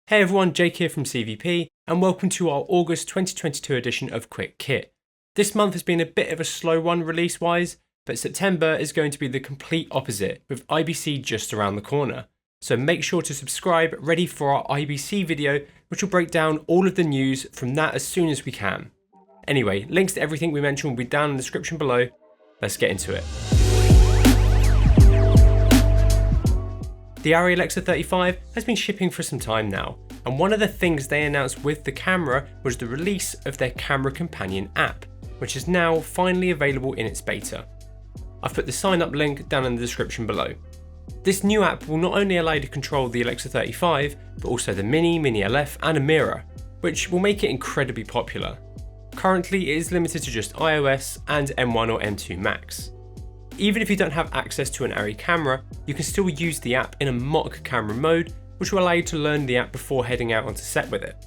Hey everyone, Jake here from CVP, and welcome to our August 2022 edition of Quick Kit. This month has been a bit of a slow one release-wise, but September is going to be the complete opposite, with IBC just around the corner. So make sure to subscribe, ready for our IBC video, which will break down all of the news from that as soon as we can. Anyway, links to everything we mentioned will be down in the description below. Let's get into it. The ARRI Alexa 35 has been shipping for some time now, and one of the things they announced with the camera was the release of their Camera Companion app, which is now finally available in its beta. I've put the sign up link down in the description below. This new app will not only allow you to control the Alexa 35, but also the Mini, Mini LF and a mirror, which will make it incredibly popular. Currently it is limited to just iOS and M1 or M2 Max. Even if you don't have access to an ARRI camera, you can still use the app in a mock camera mode, which will allow you to learn the app before heading out onto set with it.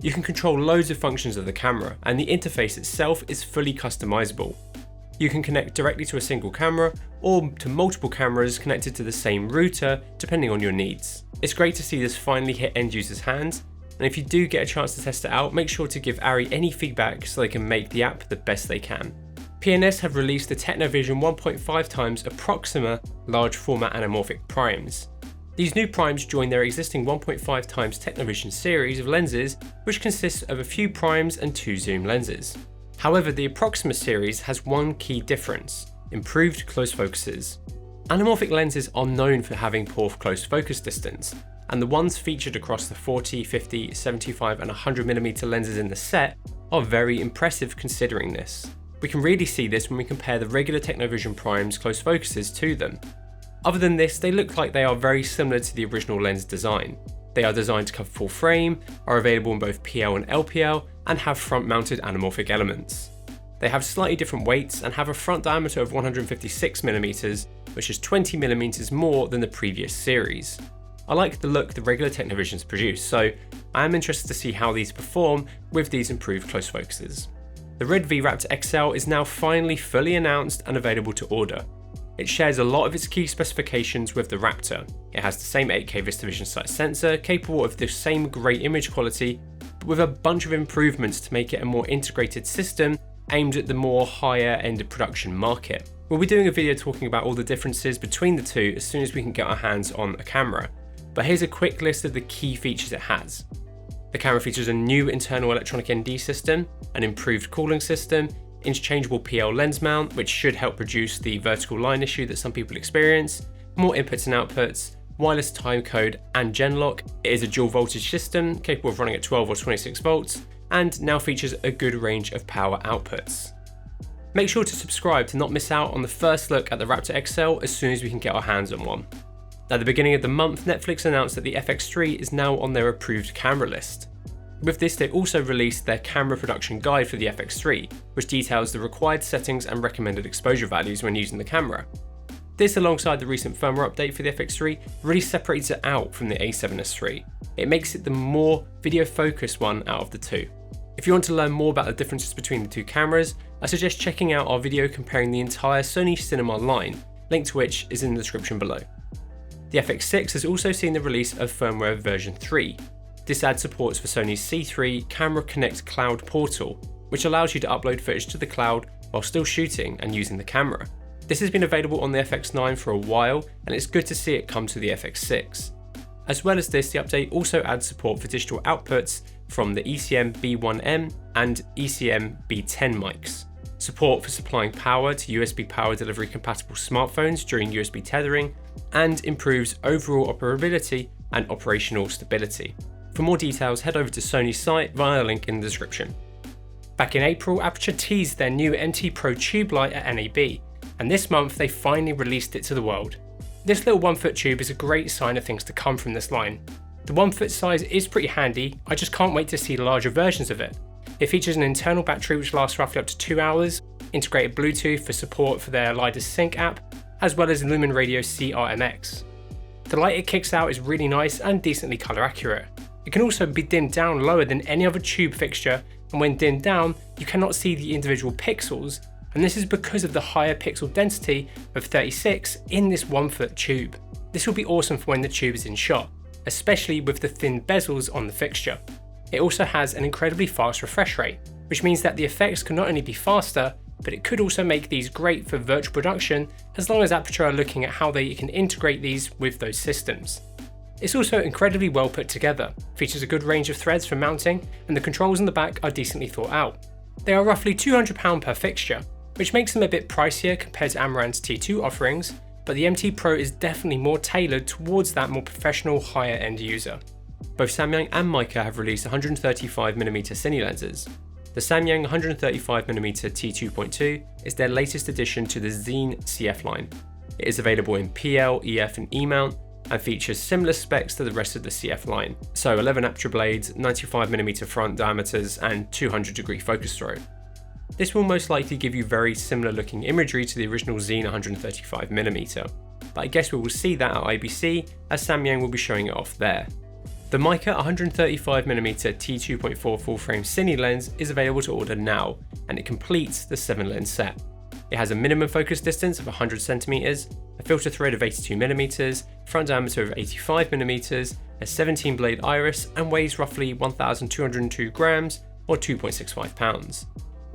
You can control loads of functions of the camera, and the interface itself is fully customizable. You can connect directly to a single camera, or to multiple cameras connected to the same router, depending on your needs. It's great to see this finally hit end users' hands, and if you do get a chance to test it out, make sure to give ARRI any feedback so they can make the app the best they can. PNS have released the Technovision 1.5x Aproxima large format anamorphic primes. These new primes join their existing 1.5x Technovision series of lenses, which consists of a few primes and 2 zoom lenses. However, the Aproxima series has one key difference: improved close focuses. Anamorphic lenses are known for having poor close focus distance, and the ones featured across the 40, 50, 75 and 100mm lenses in the set are very impressive considering this. We can really see this when we compare the regular Technovision primes close focuses to them. Other than this, they look like they are very similar to the original lens design. They are designed to cover full frame, are available in both PL and LPL, and have front mounted anamorphic elements. They have slightly different weights and have a front diameter of 156mm, which is 20mm more than the previous series. I like the look the regular Technovisions produce, so I am interested to see how these perform with these improved close focuses. The red V-RAPTOR XL is now finally fully announced and available to order. It shares a lot of its key specifications with the Raptor. It has the same 8K VistaVision sight sensor, capable of the same great image quality, but with a bunch of improvements to make it a more integrated system aimed at the more higher end of production market. We'll be doing a video talking about all the differences between the two as soon as we can get our hands on a camera, but here's a quick list of the key features it has. The camera features a new internal electronic ND system, an improved cooling system, interchangeable PL lens mount, which should help reduce the vertical line issue that some people experience, more inputs and outputs, wireless timecode and Genlock. It is a dual voltage system capable of running at 12 or 26 volts, and now features a good range of power outputs. Make sure to subscribe to not miss out on the first look at the Raptor XL as soon as we can get our hands on one. At the beginning of the month, Netflix announced that the FX3 is now on their approved camera list. With this, they also released their camera production guide for the FX3, which details the required settings and recommended exposure values when using the camera. This, alongside the recent firmware update for the FX3, really separates it out from the A7S III. It makes it the more video-focused one out of the two. If you want to learn more about the differences between the two cameras, I suggest checking out our video comparing the entire Sony Cinema line, link to which is in the description below. The FX6 has also seen the release of firmware version 3. This adds supports for Sony's C3 Camera Connect Cloud portal, which allows you to upload footage to the cloud while still shooting and using the camera. This has been available on the FX9 for a while, and it's good to see it come to the FX6. As well as this, the update also adds support for digital outputs from the ECM B1M and ECM B10 mics, support for supplying power to USB power delivery compatible smartphones during USB tethering, and improves overall operability and operational stability. For more details, head over to Sony's site via a link in the description. Back in April, Aputure teased their new MT Pro tube light at NAB, and this month they finally released it to the world. This little 1-foot tube is a great sign of things to come from this line. The 1-foot size is pretty handy, I just can't wait to see larger versions of it. It features an internal battery which lasts roughly up to 2 hours, integrated Bluetooth for support for their LiDAR Sync app, as well as Lumen Radio CRMX. The light it kicks out is really nice and decently colour accurate. It can also be dimmed down lower than any other tube fixture, and when dimmed down, you cannot see the individual pixels, and this is because of the higher pixel density of 36 in this 1-foot tube. This will be awesome for when the tube is in shot. especially with the thin bezels on the fixture. It also has an incredibly fast refresh rate, which means that the effects can not only be faster, but it could also make these great for virtual production as long as Aputure are looking at how they can integrate these with those systems. It's also incredibly well put together, features a good range of threads for mounting, and the controls on the back are decently thought out. They are roughly £200 per fixture, which makes them a bit pricier compared to Amaranth's T2 offerings, but the MT Pro is definitely more tailored towards that more professional higher end user. Both Samyang and MEIKE have released 135mm cine lenses. The Samyang 135mm T2.2 is their latest addition to the XEEN CF line. It is available in PL, EF and E mount and features similar specs to the rest of the CF line, so 11 aperture blades, 95mm front diameters and 200-degree focus throw. This will most likely give you very similar looking imagery to the original XEEN 135mm, but I guess we will see that at IBC as Samyang will be showing it off there. The MEIKE 135mm T2.4 full-frame cine lens is available to order now, and it completes the 7-lens set. It has a minimum focus distance of 100cm, a filter thread of 82mm, front diameter of 85mm, a 17-blade iris, and weighs roughly 1,202 grams or 2.65 pounds.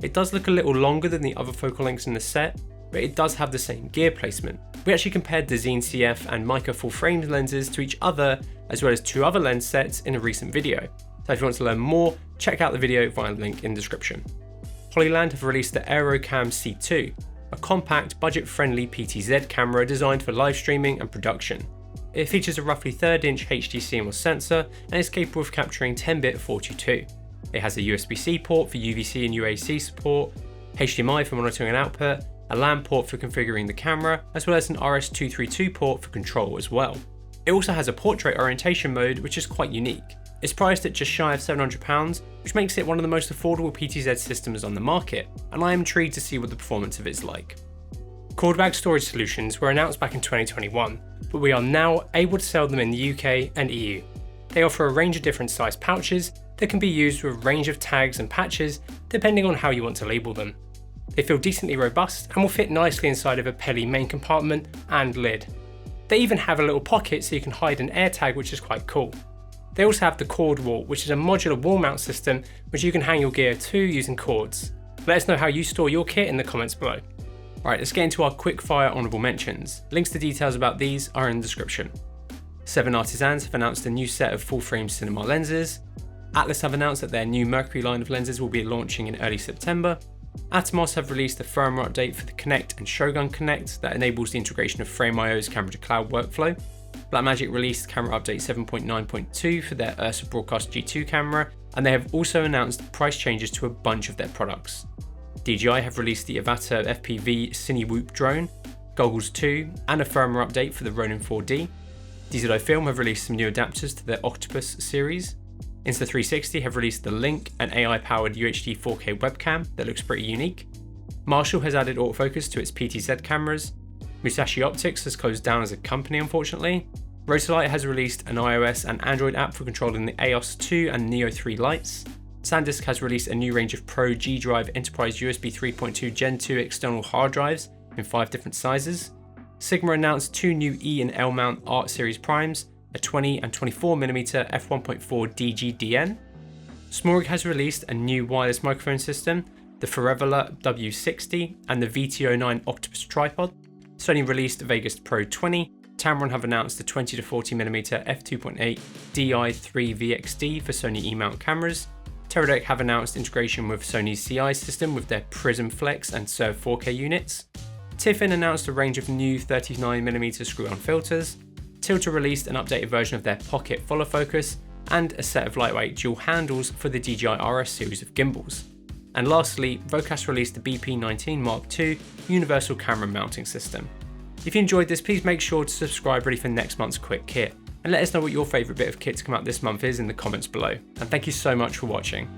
It does look a little longer than the other focal lengths in the set, but it does have the same gear placement. We actually compared the XEEN CF and MEIKE full-frame lenses to each other, as well as 2 other lens sets in a recent video. So if you want to learn more, check out the video via the link in the description. Hollyland have released the Arocam C2, a compact, budget-friendly PTZ camera designed for live streaming and production. It features a roughly 3rd-inch HD CMOS sensor and is capable of capturing 10-bit 422. It has a USB-C port for UVC and UAC support, HDMI for monitoring and output, a LAN port for configuring the camera, as well as an RS-232 port for control as well. It also has a portrait orientation mode, which is quite unique. It's priced at just shy of £700, which makes it one of the most affordable PTZ systems on the market, and I am intrigued to see what the performance of it is like. CRDBAGS storage solutions were announced back in 2021, but we are now able to sell them in the UK and EU. They offer a range of different size pouches that can be used with a range of tags and patches depending on how you want to label them. They feel decently robust and will fit nicely inside of a Peli main compartment and lid. They even have a little pocket so you can hide an air tag, which is quite cool. They also have the cord wall, which is a modular wall mount system which you can hang your gear to using cords. Let us know how you store your kit in the comments below. Alright, let's get into our quick-fire honourable mentions. Links to details about these are in the description. 7 Artisans have announced a new set of full-frame cinema lenses. Atlas have announced that their new Mercury line of lenses will be launching in early September. Atomos have released a firmware update for the Connect and Shogun Connect that enables the integration of Frame.io's camera to cloud workflow. Blackmagic released camera update 7.9.2 for their Ursa Broadcast G2 camera, and they have also announced price changes to a bunch of their products. DJI have released the Avata FPV CineWhoop drone, Goggles 2, and a firmware update for the Ronin 4D. DZI Film have released some new adapters to their Octopus series. Insta360 have released the Link, an AI-powered UHD 4K webcam that looks pretty unique. Marshall has added autofocus to its PTZ cameras. Musashi Optics has closed down as a company, unfortunately. Rotolight has released an iOS and Android app for controlling the EOS 2 and Neo 3 lights. SanDisk has released a new range of Pro G Drive Enterprise USB 3.2 Gen 2 external hard drives in 5 different sizes. Sigma announced 2 new E and L mount Art Series primes, a 20 and 24mm f1.4 DGDN. Smorg has released a new wireless microphone system, the Forever W60 and the VT09 Octopus tripod. Sony released Vegas Pro 20. Tamron have announced the 20 to 40mm f2.8 Di3 VXD for Sony E-mount cameras. Teradek have announced integration with Sony's CI system with their Prism Flex and Serve 4K units. Tiffin announced a range of new 39mm screw-on filters. Tilta released an updated version of their Pocket Follow Focus and a set of lightweight dual handles for the DJI RS series of gimbals. And lastly, Vocas released the BP19 Mark II universal camera mounting system. If you enjoyed this, please make sure to subscribe ready for next month's quick kit, and let us know what your favourite bit of kit to come out this month is in the comments below. And thank you so much for watching.